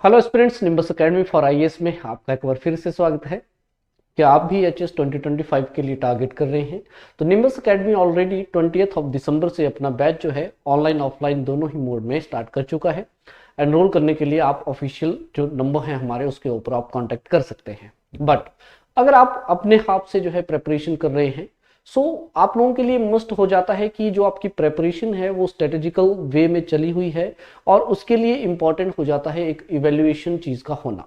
Hello students, nimbus academy for IAS में आपका एक बार फिर से स्वागत है। क्या आप भी एचएस 2025 के लिए टारगेट कर रहे हैं? तो निम्बस एकेडमी ऑलरेडी 20 दिसंबर से अपना बैच जो है ऑनलाइन ऑफलाइन दोनों ही मोड में स्टार्ट कर चुका है। एनरोल करने के लिए आप ऑफिशियल जो नंबर है हमारे उसके ऊपर आप कांटेक्ट कर सकते हैं। बट अगर आप अपने हाथ से जो है प्रेपरेशन कर रहे हैं, आप लोगों के लिए मस्ट हो जाता है कि जो आपकी प्रेपरेशन है वो स्ट्रेटेजिकल वे में चली हुई है, और उसके लिए इंपॉर्टेंट हो जाता है एक इवेल्युएशन चीज का होना।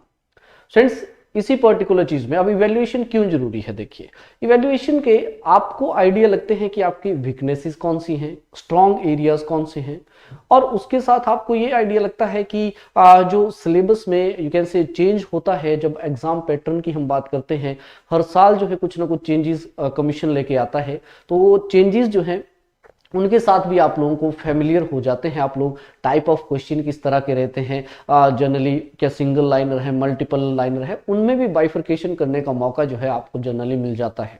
फ्रेंड्स, इसी पर्टिकुलर चीज में अब इवेल्युएशन क्यों जरूरी है? देखिए, इवेल्युएशन के आपको आइडिया लगते हैं कि आपकी वीकनेसेस कौन सी हैं, स्ट्रॉन्ग एरियाज कौन से हैं, और उसके साथ आपको ये आइडिया लगता है कि जो सिलेबस में यू कैन से चेंज होता है। जब एग्जाम पैटर्न की हम बात करते हैं, हर साल जो है कुछ ना कुछ चेंजेस कमीशन लेके आता है, तो वो चेंजेस जो है उनके साथ भी आप लोगों को फेमिलियर हो जाते हैं। आप लोग टाइप ऑफ क्वेश्चन किस तरह के रहते हैं, जनरली क्या सिंगल लाइनर है, मल्टीपल लाइनर है, उनमें भी बाइफर्केशन करने का मौका जो है आपको जनरली मिल जाता है।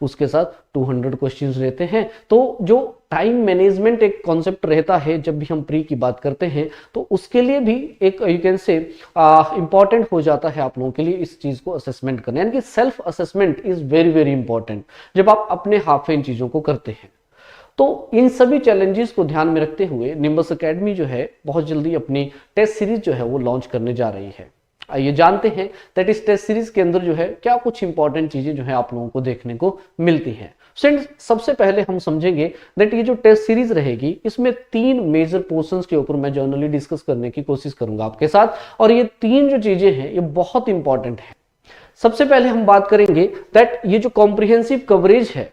उसके साथ 200 क्वेश्चंस रहते हैं। तो जो टाइम मैनेजमेंट एक कॉन्सेप्ट रहता है जब भी हम प्री की बात करते हैं, तो उसके लिए भी एक यू कैन से इंपॉर्टेंट हो जाता है आप लोगों के लिए इस चीज को असेसमेंट करना। यानी कि self assessment is very very important जब आप अपने हाथ से इन चीजों को करते हैं। तो इन सभी चैलेंजेस को ध्यान में रखते हुए निम्बस एकेडमी जो है बहुत जल्दी अपनी टेस्ट सीरीज जो है वो लॉन्च करने जा रही है। आइए जानते हैं दैट इस टेस्ट सीरीज के अंदर जो है क्या कुछ इंपॉर्टेंट चीजें जो है आप लोगों को देखने को मिलती हैं। फ्रेंड्स, सबसे पहले हम समझेंगे दैट ये जो टेस्ट सीरीज रहेगी इसमें 3 मेजर पोर्शंस के ऊपर मैं जर्नली डिस्कस करने की कोशिश करूंगा आपके साथ, और ये 3 जो चीजें हैं ये बहुत इंपॉर्टेंट है। सबसे पहले हम बात करेंगे दैट ये जो कॉम्प्रिहेंसिव कवरेज है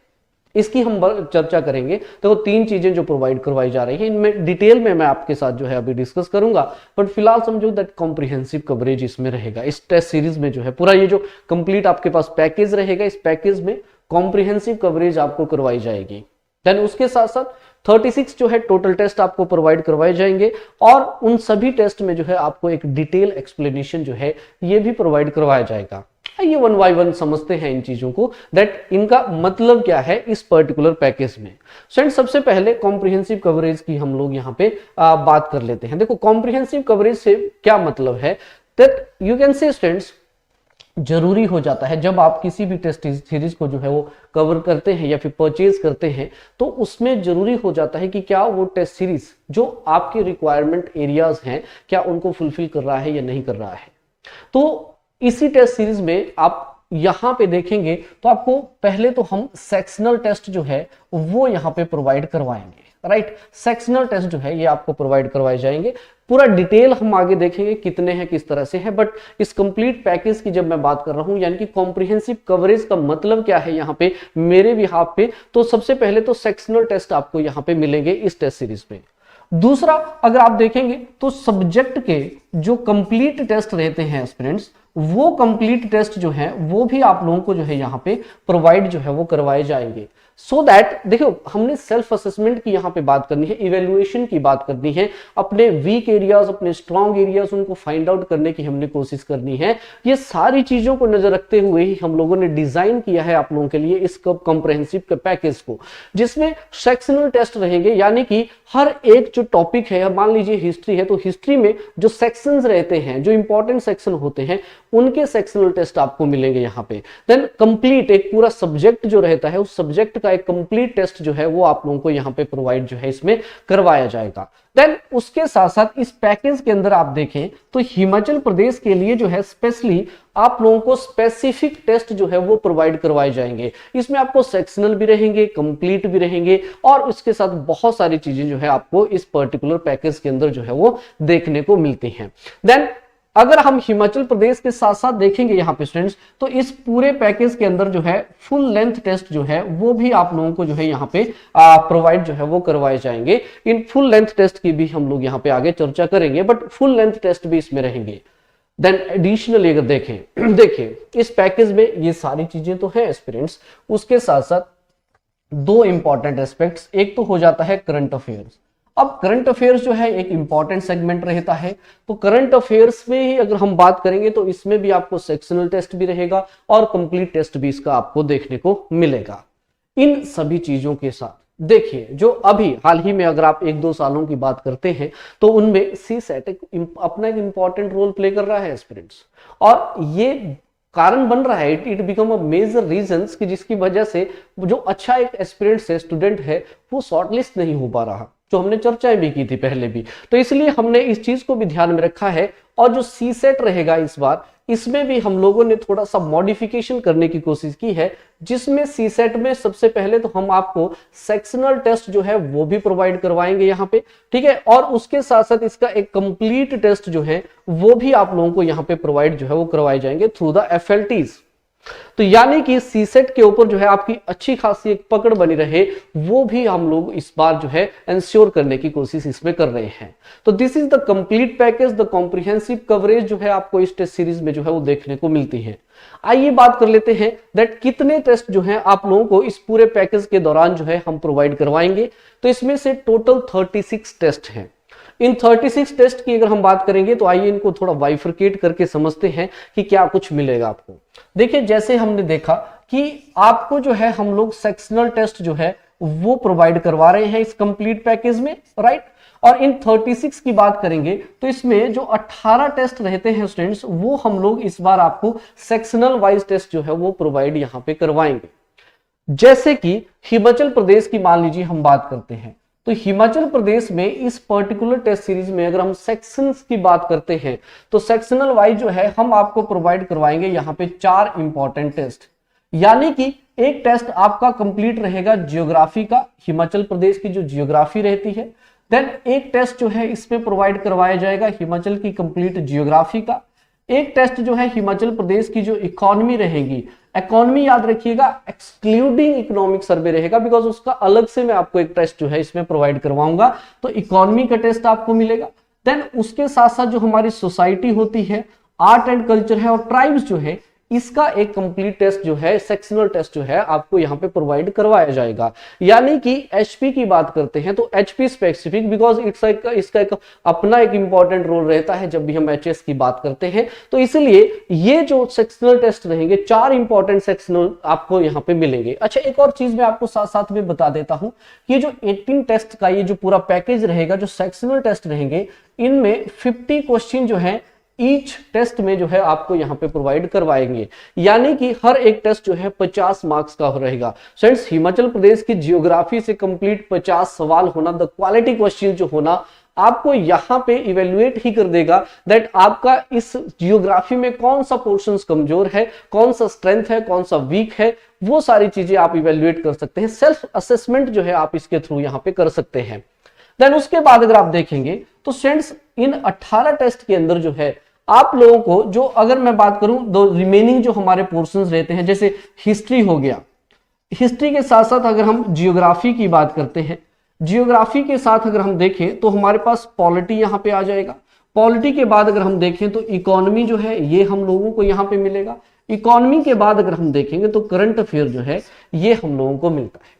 इसकी हम चर्चा करेंगे। तो 3 चीजें जो प्रोवाइड करवाई जा रही है इनमें डिटेल में मैं आपके साथ जो है अभी डिस्कस करूंगा, बट फिलहाल समझो दैट कॉम्प्रिहेंसिव कवरेज इसमें रहेगा। इस टेस्ट सीरीज में जो है पूरा ये जो कंप्लीट आपके पास पैकेज रहेगा, इस पैकेज में कॉम्प्रिहेंसिव कवरेज आपको करवाई जाएगी। देन उसके साथ साथ 36 जो है टोटल टेस्ट आपको प्रोवाइड करवाए जाएंगे, और उन सभी टेस्ट में जो है आपको एक डिटेल एक्सप्लेनेशन जो है ये भी प्रोवाइड करवाया जाएगा। ये 1 बाय 1 समझते हैं इन चीजों को, दैट इनका मतलब क्या है इस पर्टिकुलर पैकेज में। फ्रेंड्स, सबसे पहले कॉम्प्रिहेंसिव कवरेज की हम लोग यहाँ पे बात कर लेते हैं। देखो, कॉम्प्रिहेंसिव कवरेज से क्या मतलब है, दैट यू कैन से स्टूडेंट्स जरूरी हो जाता है जब आप किसी भी टेस्ट सीरीज को जो है वो कवर करते हैं या फिर परचेज करते हैं, तो उसमें जरूरी हो जाता है कि क्या वो टेस्ट सीरीज जो आपके रिक्वायरमेंट एरियाज हैं क्या उनको फुलफिल कर रहा है या नहीं कर रहा है। तो इसी टेस्ट सीरीज में आप यहां पे देखेंगे तो आपको पहले तो हम सेक्शनल टेस्ट जो है वो यहां पे प्रोवाइड करवाएंगे, राइट। सेक्शनल टेस्ट जो है ये आपको प्रोवाइड करवाए जाएंगे। पूरा डिटेल हम आगे देखेंगे कितने हैं किस तरह से है, बट इस कंप्लीट पैकेज की जब मैं बात कर रहा हूं, यानी कि कॉम्प्रिहेंसिव कवरेज का मतलब क्या है यहाँ पे मेरे भी हाथ पे, तो सबसे पहले तो सेक्शनल टेस्ट आपको यहाँ पे मिलेंगे इस टेस्ट सीरीज में। दूसरा, अगर आप देखेंगे तो सब्जेक्ट के जो कंप्लीट टेस्ट रहते हैं स्टूडेंट्स, वो कंप्लीट टेस्ट जो है वो भी आप लोगों को जो है यहाँ पे प्रोवाइड जो है वो करवाए जाएंगे। सो दैट देखो, हमने सेल्फ असेसमेंट की यहाँ पे बात करनी है, इवेल्युएशन की बात करनी है, अपने वीक एरियाज अपने स्ट्रॉन्ग एरियाज उनको फाइंड आउट करने की हमने कोशिश करनी है। ये सारी चीजों को नजर रखते हुए ही हम लोगों ने डिजाइन किया है आप लोगों के लिए इस कॉम्प्रिहेंसिव पैकेज को, जिसमें सेक्शनल टेस्ट रहेंगे। यानी कि हर एक जो टॉपिक है, मान लीजिए हिस्ट्री है, तो हिस्ट्री में जो सेक्शंस रहते हैं, जो इंपॉर्टेंट सेक्शन होते हैं, उनके सेक्शनल टेस्ट आपको मिलेंगे यहाँ पे। देन कंप्लीट एक पूरा सब्जेक्ट जो रहता है उस सब्जेक्ट का एक कंप्लीट टेस्ट जो है वो आप लोगों को यहाँ पे प्रोवाइड जो है इसमें करवाया जाएगा। देन उसके साथ साथ इस पैकेज के अंदर आप देखें तो हिमाचल प्रदेश के लिए जो है स्पेशली आप लोगों को स्पेसिफिक टेस्ट जो है वो प्रोवाइड करवाए जाएंगे। इसमें आपको सेक्शनल भी रहेंगे, कंप्लीट भी रहेंगे, और उसके साथ बहुत सारी चीजें जो है आपको इस पर्टिकुलर पैकेज के अंदर जो है वो देखने को मिलती हैं। देन अगर हम हिमाचल प्रदेश के साथ साथ देखेंगे यहाँ पे स्टूडेंट्स, तो इस पूरे पैकेज के अंदर जो है फुल लेंथ टेस्ट जो है वो भी आप लोगों को जो है यहाँ पे प्रोवाइड जो है वो करवाए जाएंगे। इन फुल लेंथ टेस्ट की भी हम लोग यहाँ पे आगे चर्चा करेंगे, बट फुल लेंथ टेस्ट भी इसमें रहेंगे। देन एडिशनली अगर देखें देखिए इस पैकेज में ये सारी चीजें तो है एस्पिरेंट्स, उसके साथ साथ 2 इंपॉर्टेंट एस्पेक्ट्स, एक तो हो जाता है करंट अफेयर्स। अब करंट अफेयर्स जो है एक इंपॉर्टेंट सेगमेंट रहता है, तो करंट अफेयर्स में ही अगर हम बात करेंगे तो इसमें भी आपको सेक्शनल टेस्ट भी रहेगा और कंप्लीट टेस्ट भी इसका आपको देखने को मिलेगा। इन सभी चीजों के साथ देखिए जो अभी हाल ही में अगर आप 1-2 सालों की बात करते हैं तो उनमें सी सेट अपना एक इंपॉर्टेंट रोल प्ले कर रहा है एस्पिरेंट्स, और ये कारण बन रहा है, it become a major reasons कि जिसकी वजह से जो अच्छा एक एस्पिरेंट्स है, स्टूडेंट है, वो शॉर्टलिस्ट नहीं हो पा रहा, जो हमने चर्चाएं भी की थी पहले भी। तो इसलिए हमने इस चीज को भी ध्यान में रखा है, और जो सी सेट रहेगा इस बार, इसमें भी हम लोगों ने थोड़ा सा मॉडिफिकेशन करने की कोशिश की है, जिसमें सी सेट में सबसे पहले तो हम आपको सेक्शनल टेस्ट जो है वो भी प्रोवाइड करवाएंगे यहाँ पे, ठीक है, और उसके साथ साथ इसका एक कंप्लीट टेस्ट जो है वो भी आप लोगों को यहाँ पे प्रोवाइड जो है वो करवाए जाएंगे थ्रू द एफएलटीज। तो यानी कि सी सेट के ऊपर जो है आपकी अच्छी खासी एक पकड़ बनी रहे, वो भी हम लोग इस बार जो है इंश्योर करने की कोशिश इसमें कर रहे हैं। तो this is the complete package, the comprehensive coverage जो है आपको इस टेस्ट सीरीज में जो है वो देखने को मिलती है। आइए बात कर लेते हैं दैट कितने टेस्ट जो है आप लोगों को इस पूरे पैकेज के दौरान जो है हम प्रोवाइड करवाएंगे। तो इसमें से टोटल 36 टेस्ट हैं। इन 36 टेस्ट की अगर हम बात करेंगे तो आइए इनको थोड़ा बाइफरकेट करके समझते हैं कि क्या कुछ मिलेगा आपको। देखिए जैसे हमने देखा कि आपको जो है हम लोग सेक्शनल टेस्ट जो है वो प्रोवाइड करवा रहे हैं इस कंप्लीट पैकेज में, राइट। और इन 36 की बात करेंगे तो इसमें जो 18 टेस्ट रहते हैं स्टूडेंट्स, वो हम लोग इस बार आपको सेक्शनल वाइज टेस्ट जो है वो प्रोवाइड यहाँ पे करवाएंगे। जैसे कि हिमाचल प्रदेश की मान लीजिए हम बात करते हैं, तो हिमाचल प्रदेश में इस पर्टिकुलर टेस्ट सीरीज में अगर हम सेक्शंस की बात करते हैं तो सेक्शनल वाइज जो है हम आपको प्रोवाइड करवाएंगे यहाँ पे 4 इंपॉर्टेंट टेस्ट। यानी कि एक टेस्ट आपका कंप्लीट रहेगा जियोग्राफी का, हिमाचल प्रदेश की जो जियोग्राफी रहती है। देन एक टेस्ट जो है इसमें प्रोवाइड करवाया जाएगा हिमाचल की कंप्लीट जियोग्राफी का। एक टेस्ट जो है हिमाचल प्रदेश की जो इकोनॉमी रहेगी, इकोनॉमी याद रखिएगा एक्सक्लूडिंग इकोनॉमिक सर्वे रहेगा, बिकॉज उसका अलग से मैं आपको एक टेस्ट जो है इसमें प्रोवाइड करवाऊंगा, तो इकोनॉमी का टेस्ट आपको मिलेगा। देन उसके साथ साथ जो हमारी सोसाइटी होती है, आर्ट एंड कल्चर है और ट्राइब्स जो है, इसका एक कंप्लीट टेस्ट जो है सेक्शनल टेस्ट जो है आपको यहाँ पे प्रोवाइड करवाया जाएगा। यानी कि एचपी की बात करते हैं तो एचपी स्पेसिफिक, बिकॉज इसका एक अपना एक इंपॉर्टेंट रोल रहता है जब भी हम एचएस की बात करते हैं। तो इसलिए ये जो सेक्शनल टेस्ट रहेंगे 4 इंपॉर्टेंट सेक्शनल आपको यहाँ पे मिलेंगे। अच्छा एक और चीज मैं आपको साथ साथ में बता देता हूं कि जो 18 टेस्ट का ये जो पूरा पैकेज रहेगा, जो सेक्शनल टेस्ट रहेंगे, इनमें 50 क्वेश्चन जो है ईच टेस्ट में जो है आपको यहाँ पे प्रोवाइड करवाएंगे। यानी कि हर एक टेस्ट जो है 50 मार्क्स का रहेगा। फ्रेंड्स हिमाचल प्रदेश की जियोग्राफी से कंप्लीट 50 सवाल होना, द क्वालिटी क्वेश्चन जो होना, आपको यहाँ पे इवेल्युएट ही कर देगा दैट आपका इस जियोग्राफी में कौन सा पोर्शंस कमजोर है, कौन सा स्ट्रेंथ है, कौन सा वीक है, वो सारी चीजें आप इवेल्युएट कर सकते हैं। सेल्फ असेसमेंट जो है आप इसके थ्रू यहाँ पे कर सकते हैं। देन उसके बाद अगर आप देखेंगे तो स्टूडेंट्स इन 18 टेस्ट के अंदर जो है आप लोगों को, जो अगर मैं बात करूं दो रिमेनिंग जो हमारे पोर्शंस रहते हैं, जैसे हिस्ट्री हो गया, हिस्ट्री के साथ साथ अगर हम जियोग्राफी की बात करते हैं, जियोग्राफी के साथ अगर हम देखें तो हमारे पास पॉलिटी यहाँ पे आ जाएगा। पॉलिटी के बाद अगर हम देखें तो इकोनॉमी जो है ये हम लोगों को यहाँ पे मिलेगा। इकोनॉमी के बाद अगर हम देखेंगे तो करंट अफेयर जो है ये हम लोगों को मिलता है।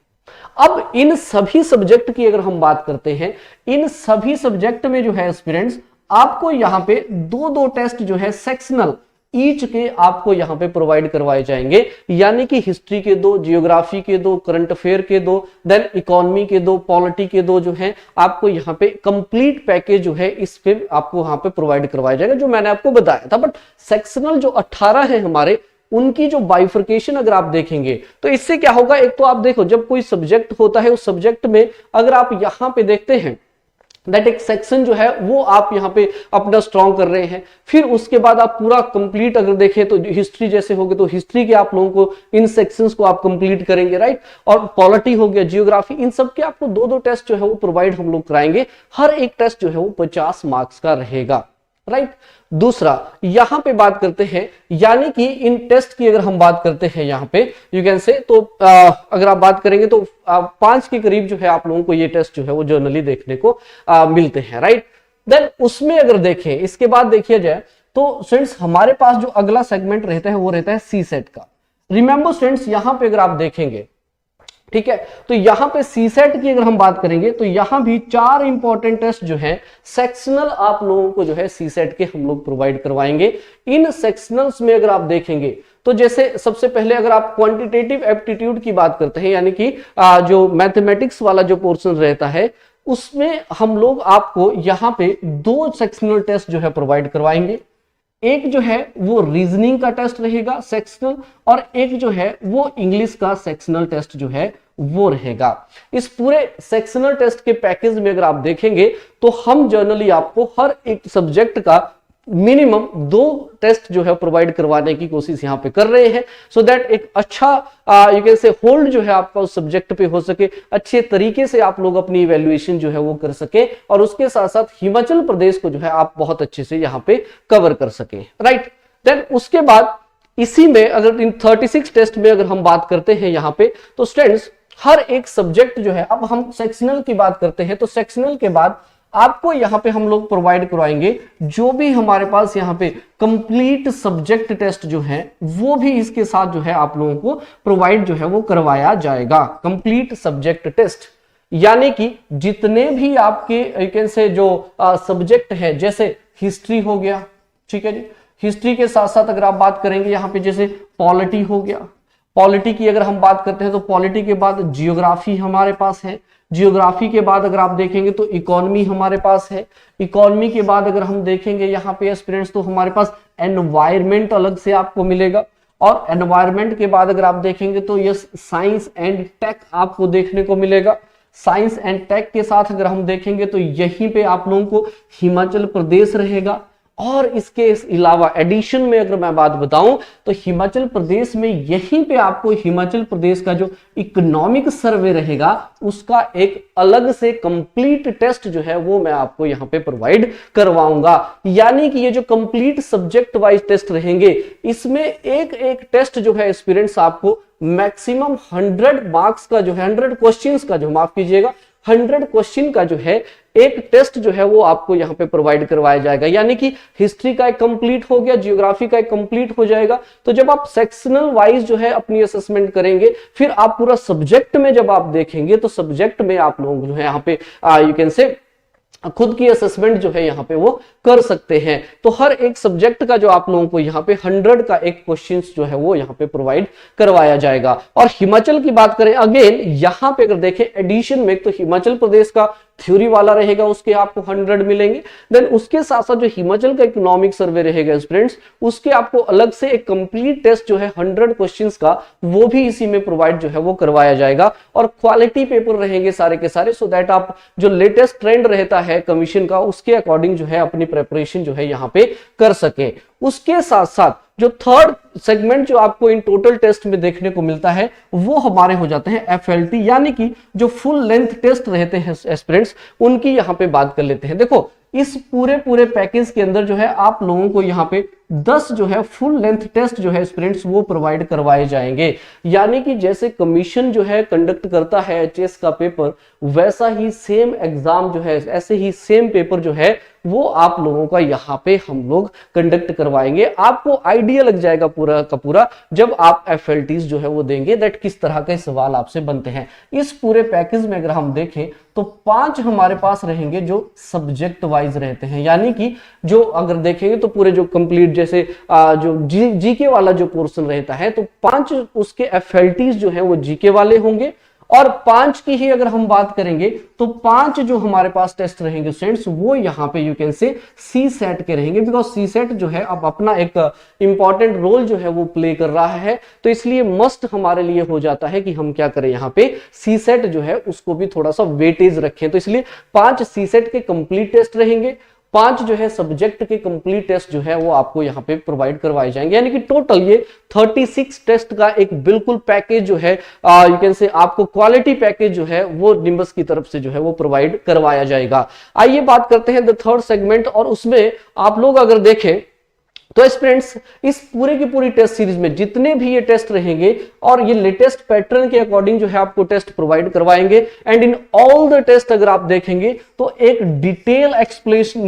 अब इन सभी सब्जेक्ट की अगर हम बात करते हैं, इन सभी सब्जेक्ट में जो है एस्पिरेंट्स आपको यहाँ पे 2-2 टेस्ट जो है सेक्शनल ईच के आपको यहाँ पे प्रोवाइड करवाए जाएंगे। यानी कि हिस्ट्री के 2, जियोग्राफी के 2, करंट अफेयर के 2, देन इकोनॉमी के 2, पॉलिटी के 2 जो है आपको यहाँ पे कंप्लीट पैकेज जो है इस पे आपको यहाँ पे प्रोवाइड करवाया जाएगा, जो मैंने आपको बताया था। बट सेक्शनल जो 18 है हमारे, उनकी जो बाइफर्केशन अगर आप देखेंगे तो इससे क्या होगा, एक तो आप देखो जब कोई सब्जेक्ट होता है उस सब्जेक्ट में अगर आप यहाँ पे देखते हैं दैट एक सेक्शन जो है वो आप यहाँ पे अपना स्ट्रॉन्ग कर रहे हैं, फिर उसके बाद आप पूरा कंप्लीट अगर देखें तो हिस्ट्री जैसे हो गए तो हिस्ट्री के आप लोगों को इन सेक्शंस को आप कंप्लीट करेंगे, राइट। और पॉलिटी हो गया, जियोग्राफी, इन सब के आपको 2-2 टेस्ट जो है वो प्रोवाइड हम लोग कराएंगे। हर एक टेस्ट जो है वो 50 मार्क्स का रहेगा, राइट। दूसरा यहां पे बात करते हैं, यानी कि इन टेस्ट की अगर हम बात करते हैं यहां पे यू कैन से, तो अगर आप बात करेंगे तो 5 के करीब जो है आप लोगों को ये टेस्ट जो है वो जर्नली देखने को मिलते हैं, राइट। देन उसमें अगर देखें, इसके बाद देखिए जाए तो स्टूडेंट्स हमारे पास जो अगला सेगमेंट रहता है वो रहता है सी सेट का। रिमेंबर स्टूडेंट्स, यहां पे अगर आप देखेंगे ठीक है। तो यहां पे सीसेट की अगर हम बात करेंगे तो यहां भी 4 इंपॉर्टेंट टेस्ट जो है सेक्शनल आप लोगों को जो है सीसेट के हम लोग प्रोवाइड करवाएंगे। इन सेक्शनल्स में अगर आप देखेंगे तो जैसे सबसे पहले अगर आप क्वांटिटेटिव एप्टीट्यूड की बात करते हैं, यानी कि जो मैथमेटिक्स वाला जो पोर्शन रहता है, उसमें हम लोग आपको यहां पे 2 सेक्शनल टेस्ट जो है प्रोवाइड करवाएंगे। एक जो है वो रीजनिंग का टेस्ट रहेगा सेक्शनल, और एक जो है वो इंग्लिश का सेक्शनल टेस्ट जो है वो रहेगा। इस पूरे सेक्शनल टेस्ट के पैकेज में अगर आप देखेंगे तो हम जनरली आपको हर एक सब्जेक्ट का मिनिमम 2 टेस्ट जो है प्रोवाइड करवाने की कोशिश यहां पे कर रहे हैं, सो दैट एक अच्छा यू कैन से होल्ड जो है आपका उस सब्जेक्ट पे हो सके, अच्छे तरीके से आप लोग अपनी इवैल्यूएशन जो है वो कर सके, और उसके साथ साथ हिमाचल प्रदेश को जो है आप बहुत अच्छे से यहां पे कवर कर सके, राइट। देन उसके बाद इसी में अगर इन 36 टेस्ट में अगर हम बात करते हैं यहां पे, तो स्टूडेंट्स हर एक सब्जेक्ट जो है, अब हम सेक्शनल की बात करते हैं तो सेक्शनल के बाद आपको यहां पे हम लोग प्रोवाइड करवाएंगे जो भी हमारे पास यहां पे कंप्लीट सब्जेक्ट टेस्ट जो है वो भी इसके साथ जो है आप लोगों को प्रोवाइड जो है वो करवाया जाएगा। कंप्लीट सब्जेक्ट टेस्ट यानी कि जितने भी आपके यू कैन से जो सब्जेक्ट है, जैसे हिस्ट्री हो गया, ठीक है जी, हिस्ट्री के साथ साथ अगर आप बात करेंगे यहां पे जैसे पॉलिटी हो गया, पॉलिटी की अगर हम बात करते हैं तो पॉलिटी के बाद जियोग्राफी हमारे पास है, जियोग्राफी के बाद अगर आप देखेंगे तो इकोनॉमी हमारे पास है, इकोनॉमी के बाद अगर हम देखेंगे यहाँ पे एस्पिरेंट्स तो हमारे पास एनवायरमेंट अलग से आपको मिलेगा, और एनवायरमेंट के बाद अगर आप देखेंगे तो यस साइंस एंड टेक आपको देखने को मिलेगा। साइंस एंड टेक के साथ अगर हम देखेंगे तो यहीं पे आप लोगों को हिमाचल प्रदेश रहेगा, और इसके अलावा एडिशन में अगर मैं बात बताऊं तो हिमाचल प्रदेश में यहीं पे आपको हिमाचल प्रदेश का जो इकोनॉमिक सर्वे रहेगा उसका एक अलग से कंप्लीट टेस्ट जो है वो मैं आपको यहां पे प्रोवाइड करवाऊंगा। यानी कि ये जो कंप्लीट सब्जेक्ट वाइज टेस्ट रहेंगे इसमें एक एक टेस्ट जो है स्टूडेंट्स आपको मैक्सिमम 100 मार्क्स का जो है 100 क्वेश्चंस का जो माफ कीजिएगा 100 क्वेश्चन का जो है एक टेस्ट जो है वो आपको यहां पे प्रोवाइड करवाया जाएगा। यानी कि हिस्ट्री का एक कंप्लीट हो गया, जियोग्राफी का एक कंप्लीट हो जाएगा। तो जब आप सेक्शनल वाइज जो है अपनी असेसमेंट करेंगे, फिर आप पूरा सब्जेक्ट में जब आप देखेंगे तो सब्जेक्ट में आप लोग जो है यहाँ पे यू कैन से खुद की असेसमेंट जो है यहाँ पे वो कर सकते हैं। तो हर एक सब्जेक्ट का जो आप लोगों को यहाँ पे 100 का एक क्वेश्चंस जो है वो यहाँ पे प्रोवाइड करवाया जाएगा। और हिमाचल की बात करें अगेन यहाँ पे अगर देखें एडिशन में, तो हिमाचल प्रदेश का थ्योरी वाला रहेगा उसके आपको 100 मिलेंगे। देन उसके साथ साथ जो हिमाचल का इकोनॉमिक सर्वे रहेगा स्टूडेंट्स, उसके आपको अलग से एक कंप्लीट टेस्ट जो है 100 क्वेश्चंस का वो भी इसी में प्रोवाइड जो है वो करवाया जाएगा। और क्वालिटी पेपर रहेंगे सारे के सारे, सो दैट आप जो लेटेस्ट ट्रेंड रहता है कमीशन का उसके अकॉर्डिंग जो है अपनी प्रेपरेशन जो है यहाँ पे कर सके। उसके साथ साथ जो थर्ड सेगमेंट जो आपको इन टोटल टेस्ट में देखने को मिलता है वो हमारे हो जाते हैं एफएलटी, यानी कि जो फुल लेंथ टेस्ट रहते हैं एस्पिरेंट्स उनकी यहां पे बात कर लेते हैं। देखो इस पूरे पैकेज के अंदर जो है आप लोगों को यहाँ पे 10 जो है फुल लेंथ टेस्ट जो है स्टूडेंट्स वो प्रोवाइड करवाए जाएंगे। यानी कि जैसे कमीशन जो है कंडक्ट करता है एचएस का पेपर, वैसा ही सेम एग्जाम जो है, ऐसे ही सेम पेपर जो है वो आप लोगों का यहाँ पे हम लोग कंडक्ट करवाएंगे। आपको आइडिया लग जाएगा पूरा का पूरा जब आप एफएलटीज जो है वो देंगे दैट किस तरह के सवाल आपसे बनते हैं। इस पूरे पैकेज में अगर हम देखें तो 5 हमारे पास रहेंगे जो सब्जेक्ट वाइज रहते हैं। यानी कि जो अगर देखेंगे तो पूरे जो कंप्लीट जैसे जो जीके वाला जो पोर्शन रहता है तो 5 उसके एफएलटीज जो है वो जीके वाले होंगे। और 5 की ही अगर हम बात करेंगे तो 5 जो हमारे पास टेस्ट रहेंगे स्टूडेंट्स वो यहाँ पे यू कैन से सी सेट के रहेंगे, बिकॉज सी सेट जो है अब अपना एक इंपॉर्टेंट रोल जो है वो प्ले कर रहा है। तो इसलिए मस्ट हमारे लिए हो जाता है कि हम क्या करें, यहाँ पे सी सेट जो है उसको भी थोड़ा सा वेटेज रखें। तो इसलिए 5 सी सेट के कंप्लीट टेस्ट रहेंगे, 5 जो है सब्जेक्ट के कंप्लीट टेस्ट जो है वो आपको यहाँ पे प्रोवाइड करवाए जाएंगे। यानी कि टोटल ये 36 टेस्ट का एक बिल्कुल पैकेज जो है यू कैन से आपको क्वालिटी पैकेज जो है वो निम्बस की तरफ से जो है वो प्रोवाइड करवाया जाएगा। आइए बात करते हैं द थर्ड सेगमेंट, और उसमें आप लोग अगर देखें तो स्टूडेंट्स इस पूरे की पूरी टेस्ट सीरीज में जितने भी ये टेस्ट रहेंगे और ये लेटेस्ट पैटर्न के अकॉर्डिंग जो है आपको टेस्ट प्रोवाइड करवाएंगे। And in all the test अगर आप देखेंगे तो एक डिटेल एक्सप्लेनेशन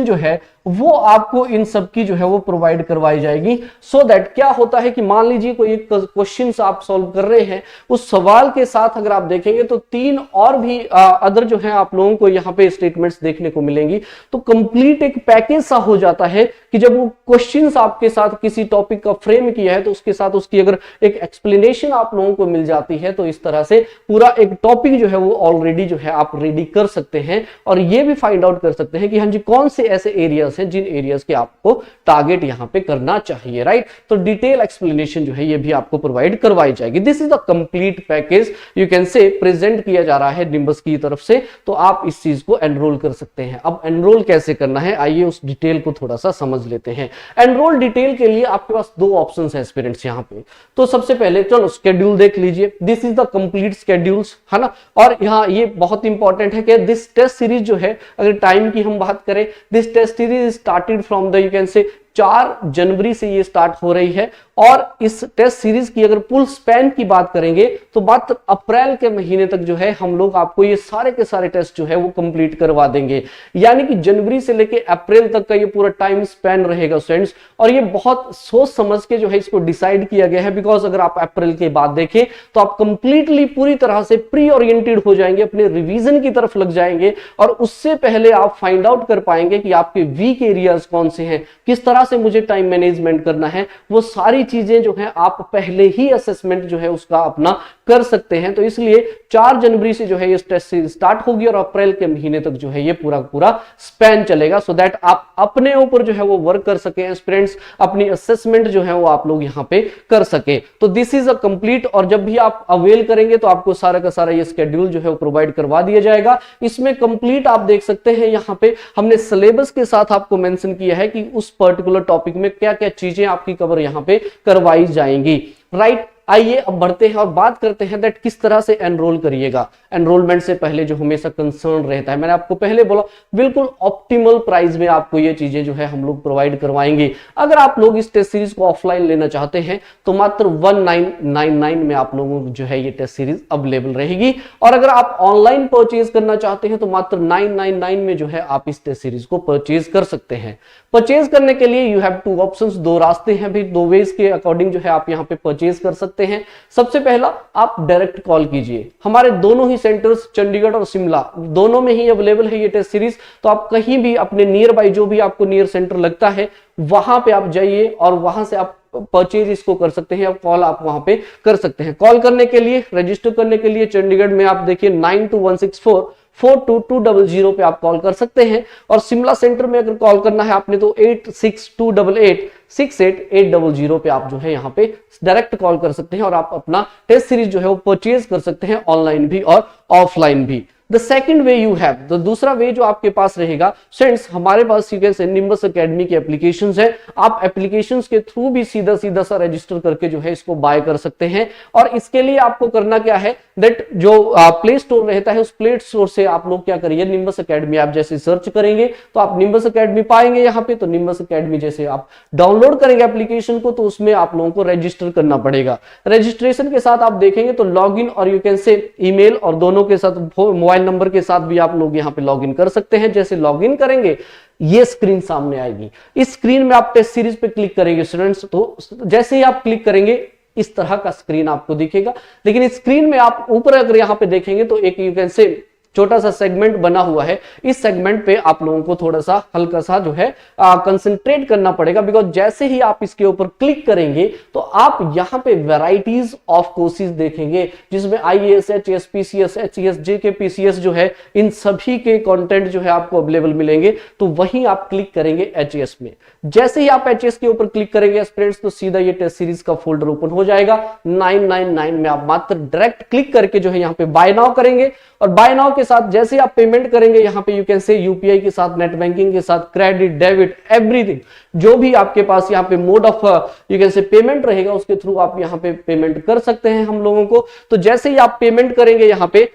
जो है वो आपको इन सब की जो है वो प्रोवाइड करवाई जाएगी। सो दैट क्या होता है कि मान लीजिए कोई एक क्वेश्चन आप सॉल्व कर रहे हैं, उस सवाल के साथ अगर आप देखेंगे तो 3 और भी अदर जो है आप लोगों को यहाँ पे स्टेटमेंट्स देखने को मिलेंगी। तो कंप्लीट एक पैकेज सा हो जाता है कि जब वो क्वेश्चंस आपके साथ किसी टॉपिक का फ्रेम किया है तो उसके साथ उसकी अगर एक एक्सप्लेनेशन आप लोगों को मिल जाती है, तो इस तरह से पूरा एक टॉपिक जो है वो ऑलरेडी जो है आप रेडी कर सकते हैं और ये भी फाइंड आउट कर सकते हैं कि हाँ जी कौन से ऐसे एरियाज हैं जिन एरियाज के आपको टारगेट यहां पे करना चाहिए, राइट। तो डिटेल एक्सप्लेनेशन जो है ये भी आपको प्रोवाइड करवाई जाएगी। This is the complete package you can से प्रेजेंट किया जा रहा है निम्बस की तरफ से। तो आप इस चीज को एनरोल कर सकते हैं। अब एनरोल कैसे करना है, आइए उस डिटेल को थोड़ा सा समझ लेते हैं। एनरोल डिटेल के लिए आपके पास 2 ऑप्शन है स्टूडेंट्स यहाँ पे। तो सबसे पहले चलो स्केड्यूल देख लीजिए। This is the complete schedules, है ना। और यहाँ ये बहुत इंपॉर्टेंट है कि दिस टेस्ट सीरीज जो है, अगर टाइम की हम बात करें, this test series started from the you can say 4 जनवरी से ये स्टार्ट हो रही है। और इस टेस्ट सीरीज की अगर फुल स्पैन की बात करेंगे तो मात्र अप्रैल के महीने तक जो है हम लोग आपको ये सारे के सारे टेस्ट जो है वो कंप्लीट करवा देंगे। यानी कि जनवरी से लेके अप्रैल तक का ये पूरा टाइम स्पैन रहेगा स्टूडेंट्स। और ये बहुत सोच समझ के जो है इसको डिसाइड किया गया है, बिकॉज अगर आप अप्रैल के बाद देखें तो आप कंप्लीटली पूरी तरह से प्री ओरिएंटेड हो जाएंगे, अपने रिवीजन की तरफ लग जाएंगे और उससे पहले आप फाइंड आउट कर पाएंगे कि आपके वीक एरियाज कौन से हैं, किस तरह से मुझे टाइम मैनेजमेंट करना है। वो सारी चीजें जो है आप पहले ही असेसमेंट जो है उसका अपना कर सकते हैं। तो इसलिए 4 जनवरी से जो है ये टेस्ट सीरीज स्टार्ट होगी और अप्रैल के महीने तक जो है ये पूरा स्पैन चलेगा, सो दैट आप अपने ऊपर जो है वो वर्क कर सके स्टूडेंट्स, अपनी असेसमेंट जो है वो आप लोग यहाँ पे कर सके। तो दिस इज अ कंप्लीट। और जब भी आप अवेल करेंगे तो आपको सारा का सारा ये शेड्यूल जो है वो प्रोवाइड करवा दिया जाएगा। इसमें कंप्लीट आप देख सकते हैं यहाँ पे हमने सिलेबस के साथ आपको मेंशन किया है कि उस पर्टिकुलर टॉपिक में क्या क्या चीजें आपकी कवर यहाँ पे करवाई जाएंगी, राइट। आइए अब बढ़ते हैं और बात करते हैं दैट किस तरह से एनरोल करिएगा। एनरोलमेंट से पहले जो हमेशा कंसर्न रहता है, मैंने आपको पहले बोला बिल्कुल ऑप्टिमल प्राइस में आपको ये चीजें जो है हम लोग प्रोवाइड करवाएंगे। अगर आप लोग इस टेस्ट सीरीज को ऑफलाइन लेना चाहते हैं तो मात्र 1999 में आप लोगों को जो है ये टेस्ट सीरीज अवेलेबल रहेगी। और अगर आप ऑनलाइन परचेज करना चाहते हैं तो मात्र 999 में जो है आप इस टेस्ट सीरीज को परचेज कर सकते हैं। परचेज करने के लिए यू हैव 2 ऑप्शंस, 2 रास्ते हैं भाई, 2 वेज के अकॉर्डिंग जो है आप यहाँ पे परचेज कर सकते हैं। सबसे पहला आप डायरेक्ट कॉल कीजिए। हमारे दोनों ही सेंटर्स चंडीगढ़ और शिमला दोनों में ही अवेलेबल है ये टेस्ट सीरीज। तो आप कहीं भी अपने नियर बाई जो भी आपको नियर सेंटर लगता है वहां पे आप जाइए और वहां से आप परचेज इसको कर सकते हैं। कॉल आप वहां पे कर सकते हैं। कॉल करने के लिए, रजिस्टर करने के लिए चंडीगढ़ में आप देखिए 9216442200 पे आप कॉल कर सकते हैं। और शिमला सेंटर में अगर कॉल करना है आपने तो 8628868800 पे आप जो है यहाँ पे डायरेक्ट कॉल कर सकते हैं और आप अपना टेस्ट सीरीज जो है वो परचेज कर सकते हैं, ऑनलाइन भी और ऑफलाइन भी। The second way you have, तो दूसरा वे जो आपके पास रहेगा फ्रेंड्स, हमारे पास निम्बस एकेडमी की एप्लीकेशंस है। आप एप्लीकेशंस के थ्रू भी सीधा सीधा सा रजिस्टर करके जो है इसको बाय कर सकते हैं। और इसके लिए आपको करना क्या है दैट जो प्ले स्टोर रहता है उस प्ले स्टोर से आप लोग क्या करिए, निम्बस एकेडमी आप जैसे सर्च करेंगे तो आप निम्बस एकेडमी पाएंगे यहाँ पे। तो निम्बस एकेडमी जैसे आप डाउनलोड करेंगे एप्लीकेशन को तो उसमें आप लोगों को रजिस्टर करना पड़ेगा। रजिस्ट्रेशन के साथ आप देखेंगे तो लॉगिन और यू कैन से ईमेल और दोनों के साथ मोबाइल नंबर के साथ भी आप लोग यहाँ पे लॉगिन कर सकते हैं। जैसे लॉगिन करेंगे ये स्क्रीन सामने आएगी। इस स्क्रीन में आप टेस्ट सीरीज पे क्लिक करेंगे स्टूडेंट्स, तो जैसे ही आप क्लिक करेंगे इस तरह का स्क्रीन आपको दिखेगा। लेकिन इस स्क्रीन में आप ऊपर अगर यहाँ पे देखेंगे तो एक यू कैन से छोटा सा सेगमेंट बना हुआ है। इस सेगमेंट पे आप लोगों को थोड़ा सा हल्का सा जो है कंसंट्रेट करना पड़ेगा, बिकॉज जैसे ही आप इसके ऊपर क्लिक करेंगे तो आप यहाँ पे वैरायटीज ऑफ कोर्सेज देखेंगे जिसमें IAS, HAS, PCS, HES, JK, PCS जो है इन सभी के कंटेंट जो है आपको अवेलेबल मिलेंगे। तो वहीं आप क्लिक करेंगे एचएएस में। जैसे ही आप एचएएस के ऊपर क्लिक करेंगे फ्रेंड्स तो सीधा ये टेस्ट सीरीज का फोल्डर ओपन हो जाएगा। 999 में आप मात्र डायरेक्ट क्लिक करके जो है यहाँ पे बाय नाउ करेंगे और बाय नाउ के साथ जैसे आप पेमेंट करेंगे यहाँ पे यू कैन से यूपीआई के साथ, नेट बैंकिंग के साथ, क्रेडिट, डेबिट, एवरीथिंग जो भी आपके पास यहाँ पे मोड ऑफ यू कैन से पेमेंट रहेगा उसके थ्रू आप यहाँ पे पेमेंट कर सकते हैं हम लोगों को। तो जैसे ही आप पेमेंट करेंगे यहाँ पे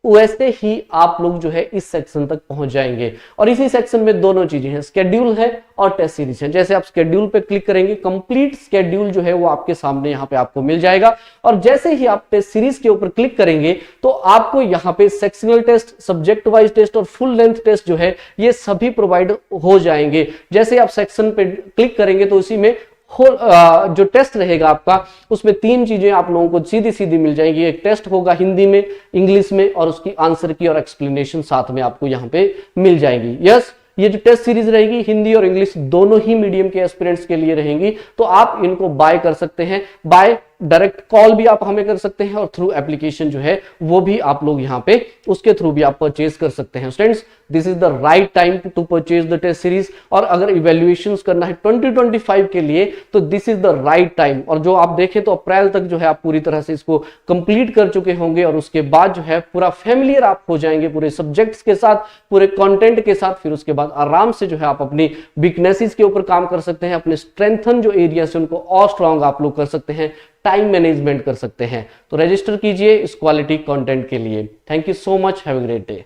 वैसे ही आप लोग जो है इस सेक्शन तक पहुंच जाएंगे। और इसी सेक्शन में दोनों चीजें हैं, स्केड्यूल है और टेस्ट सीरीज है। जैसे आप स्केड्यूल पे क्लिक करेंगे, कंप्लीट स्केड्यूल जो है वो आपके सामने यहाँ पे आपको मिल जाएगा। और जैसे ही आप टेस्ट सीरीज के ऊपर क्लिक करेंगे तो आपको यहाँ पे sectional test, subject wise test और फुल लेंथ टेस्ट जो है ये सभी प्रोवाइड हो जाएंगे। जैसे आप सेक्शन पे क्लिक करेंगे तो उसी में जो टेस्ट रहेगा आपका, उसमें 3 चीजें आप लोगों को सीधी सीधी मिल जाएंगी। एक टेस्ट होगा हिंदी में, इंग्लिश में, और उसकी आंसर की और एक्सप्लेनेशन साथ में आपको यहाँ पे मिल जाएगी। यस, ये जो टेस्ट सीरीज रहेगी हिंदी और इंग्लिश दोनों ही मीडियम के एस्पिरेंट्स के लिए रहेंगी। तो आप इनको बाय कर सकते हैं। बाय डायरेक्ट कॉल भी आप हमें कर सकते हैं और थ्रू एप्लीकेशन जो है वो भी आप लोग यहाँ पे उसके थ्रू भी आप परचेज कर सकते हैं। Students, this is the right time to purchase the test series. और अगर इवैल्यूएशंस करना है 2025 के लिए तो this is the right time. और जो आप देखें तो अप्रैल तक जो है आप पूरी तरह से इसको कंप्लीट कर चुके होंगे और उसके बाद जो है पूरा फैमिलियर आप हो जाएंगे पूरे सब्जेक्ट्स के साथ, पूरे कंटेंट के साथ। फिर उसके बाद आराम से जो है आप अपनी वीकनेसेस के ऊपर काम कर सकते हैं, अपने स्ट्रेंथन जो एरियाज है उनको और स्ट्रांग आप लोग कर सकते हैं, टाइम मैनेजमेंट कर सकते हैं। तो रजिस्टर कीजिए इस क्वालिटी कंटेंट के लिए। Thank you so much, have a great day.